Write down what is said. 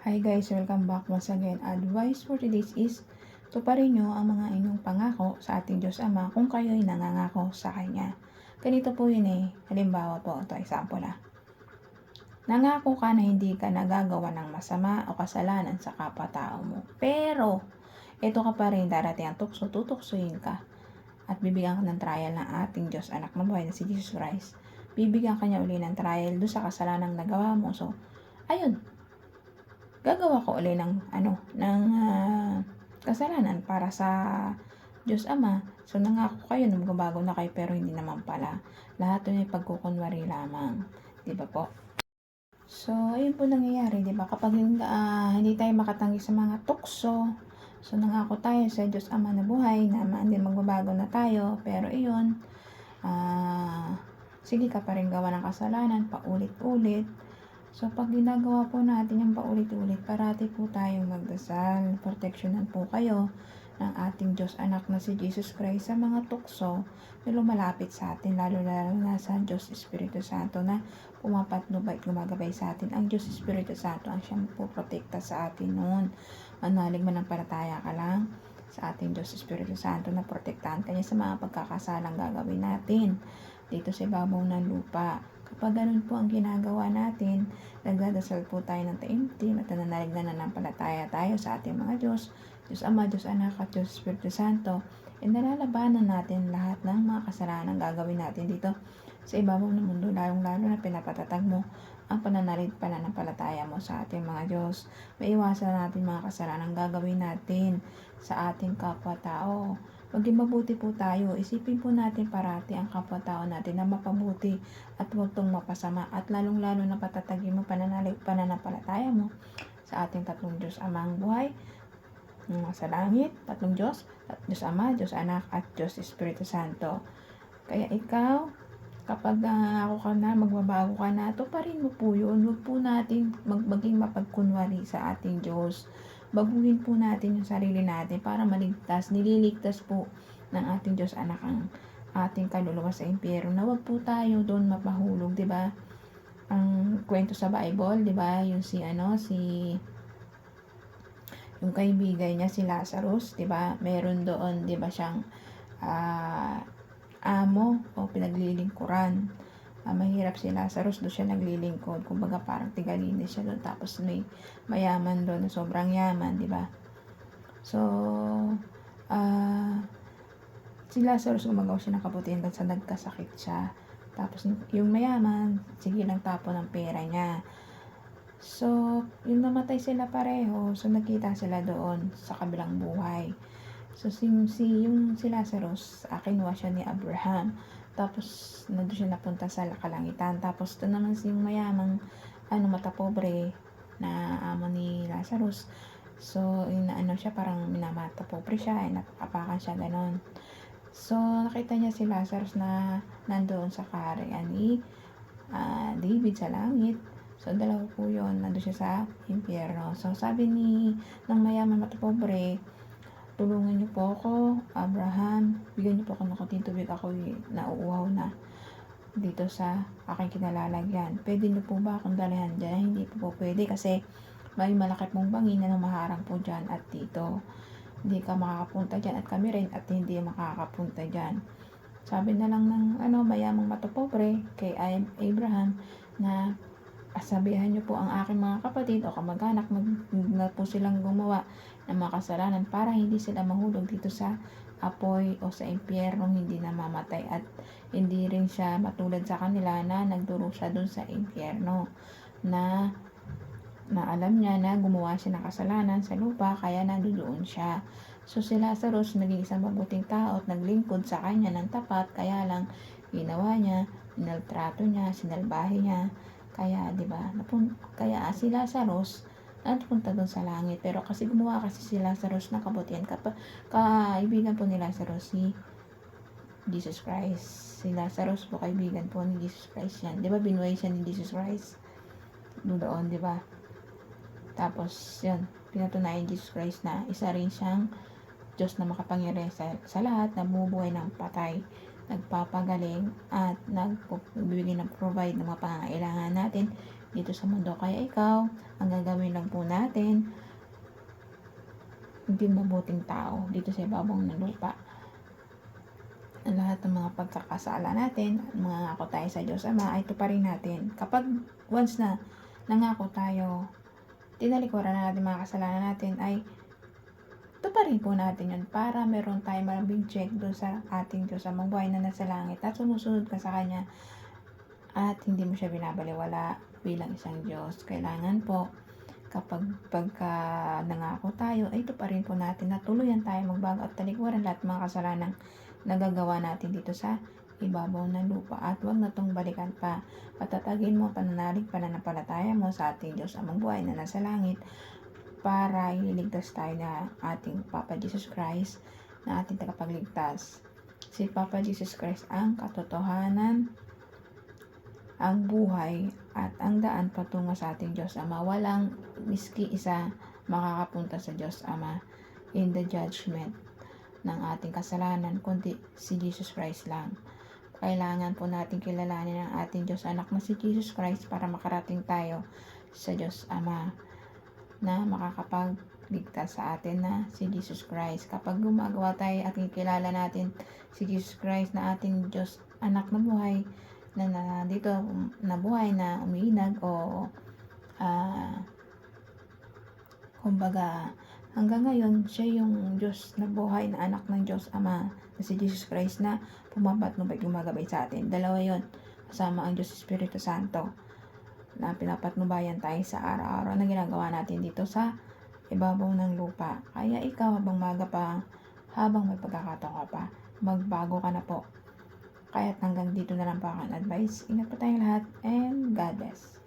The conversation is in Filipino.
Hi guys, welcome back once again. Advice for today's is, tuparin nyo ang mga inyong pangako sa ating Diyos Ama kung kayo'y nangangako sa Kanya. Ganito po yun halimbawa po, ito example Nangako ka na hindi ka nagagawa ng masama o kasalanan sa kapwa-tao mo. Pero, ito ka pa rin darating ang tukso, tutuksoin ka at bibigyan ka ng trial ng ating Diyos Anak ng buhay na si Jesus Christ. Bibigyan ka niya uli ng trial doon sa kasalanang nagawa mo. So, ayun, gagawa ko uli ng kasalanan para sa Diyos Ama. So, nangako kayo na magbabago na kayo pero hindi naman pala. Lahat yun ay pagkukunwari lamang. Diba po? So, ayun po nangyayari, diba? Kapag hindi tayo makatanggi sa mga tukso, so nangako tayo sa Diyos Ama na buhay na hindi magbabago na tayo, pero iyon, sige ka pa rin gawa ng kasalanan, paulit-ulit. So, pag ginagawa po natin yung paulit-ulit, parati po tayong magdasal. Proteksyonan po kayo ng ating Diyos Anak na si Jesus Christ sa mga tukso na lumalapit sa atin, lalo na sa Diyos Espiritu Santo na pumapatnubay at gumagabay sa atin. Ang Diyos Espiritu Santo ang siyang puprotekta sa atin noon. Manalig manampalataya ka lang sa ating Diyos Espiritu Santo na protektahan kanya sa mga pagkakasalang gagawin natin dito sa ibabaw ng lupa. Kapag ganun po ang ginagawa natin, nagdadasal po tayo ng taimtim at nananalig na nanampalataya tayo sa ating mga Diyos, Diyos Ama, Diyos Anak at Diyos Espiritu Santo, nalalabanan natin lahat ng mga kasalanan gagawin natin dito sa ibabaw ng mundo, lalong-lalo na pinapatatag mo ang pananalig pananampalataya mo sa ating mga Diyos. Maiwasan natin mga kasalanan gagawin natin sa ating kapwa-tao. Maging mabuti po tayo. Isipin po natin parati ang kapwa-tao natin na mapabuti at huwag tong mapasama. At lalong-lalo na patatagin mo pananampalataya mo sa ating tatlong Diyos Amang buhay sa langit, tatlong Diyos, Diyos Ama, Diyos Anak at Diyos Espiritu Santo. Kaya ikaw, kapag ako ka na, magbabago ka na, tuparin mo po yun. Huwag po natin maging mapagkunwari sa ating Diyos. Baguhin po natin yung sarili natin para maligtas. Nililigtas po ng ating Diyos Anak ang ating kaluluwa sa impyerno. Na huwag po tayo doon mapahulog, 'di ba? Ang kwento sa Bible, 'di ba? Yung yung kaibigan niya si Lazarus, 'di ba? Meron doon, 'di ba, siyang amo o pinaglilingkuran. Mahirap si Lazarus, doon siya naglilingkod. Kumbaga parang tigalinis siya doon. Tapos may mayaman doon na sobrang yaman, di ba? So, si Lazarus gumagawa siya ng kabutihan doon sa nagkasakit siya. Tapos yung mayaman, sige lang tapo ng pera niya. So, yung namatay sila pareho, so nakita sila doon sa kabilang buhay. So, yung si Lazarus, kinuha siya ni Abraham. Tapos, nandun siya napunta sa kalangitan. Tapos, ito naman si mayamang, matapobre na amo ni Lazarus. So, siya, parang minamatapobre siya, napakapakan siya, ganon. So, nakita niya si Lazarus na nandoon sa kaharian ni David sa langit. So, dalawa po yun, nandun siya sa impyerno. So, sabi ng mayaman matapobre, tulungan niyo po ako, Abraham, bigyan niyo po ako ng kunting tubig, ako nauuhaw na dito sa aking kinalalagyan. Pwede niyo po ba akong dalahan dyan? Hindi po pwede kasi may malaki pong bangin na namaharang po dyan at dito. Hindi ka makakapunta dyan at kami rin at hindi makakapunta dyan. Sabi na lang ng mayamang matapobre kay Abraham na sabihan niyo po ang aking mga kapatid o kamag-anak na po silang gumawa ng mga kasalanan para hindi sila mahulog dito sa apoy o sa impyerno, hindi namamatay at hindi rin siya matulad sa kanila na nagduro siya dun sa impyerno na alam niya na gumawa siya ng kasalanan sa lupa kaya nandoon siya. So si Lazarus naging isang mabuting tao at naglingkod sa kanya ng tapat, kaya lang ginawa niya, inaltrato niya, sinalbahe niya. Kaya, 'di ba? Kaya si Lazarus napunta doon sa langit. Pero kasi gumawa kasi si Lazarus ng kabutihan. Kaibigan po ni Lazarus si Jesus Christ. Si Lazarus po kaibigan po ni Jesus Christ yan. 'Di ba binuhay siya ni Jesus Christ? Doon, 'di ba? Tapos, yun, pinatunayan Jesus Christ na isa rin siyang Diyos na makapangyarihan sa lahat, na bumubuhay ng patay, nagpapagaling, at nagbibigay ng provide ng mga pangangailangan natin dito sa mundo. Kaya ikaw, ang gagawin lang po natin, hindi mabuting tao dito sa ibabaw ng lupa. Ang lahat ng mga pagkakasala natin, mga ngako tayo sa Diyos Ama, ay tuparin natin. Kapag once na nangako tayo, tinalikuran na natin mga kasalanan natin, ay tuparin po natin yun para meron tayong malabing check doon sa ating Diyos Amang buhay na nasa langit at sumusunod ka sa Kanya at hindi mo siya binabaliwala bilang isang Diyos. Kailangan po pagka nangako tayo ay tuparin po natin na tuluyan tayo magbago at talikuran lahat mga kasalanang nagagawa natin dito sa ibabaw ng lupa at huwag na tong balikan pa. Patatagin mo pananalig pananampalataya mo sa ating Diyos Amang buhay na nasa langit para ililigtas tayo na ating Papa Jesus Christ na ating tagapagligtas. Si Papa Jesus Christ ang katotohanan, ang buhay at ang daan patungo sa ating Diyos Ama. Walang miski isa makakapunta sa Diyos Ama in the judgment ng ating kasalanan kundi si Jesus Christ lang. Kailangan po natin kilalanin ang ating Diyos Anak na si Jesus Christ para makarating tayo sa Diyos Ama na makakapagligtas sa atin na si Jesus Christ. Kapag gumagawa tayo at kilala natin si Jesus Christ na ating Diyos Anak na buhay, na dito na buhay na umiinag o kumbaga hanggang ngayon siya yung Diyos na buhay na anak ng Diyos Ama na si Jesus Christ na pumapatnubay gumagabay sa atin. Dalawa yon, kasama ang Diyos Espiritu Santo na pinapatnubayan tayo sa araw-araw na ginagawa natin dito sa ibabaw ng lupa. Kaya ikaw habang maga pa, habang may pagkakataon ka pa, magbago ka na po. Kaya't hanggang dito na lang po ang advice. Ingat po tayong lahat and God bless.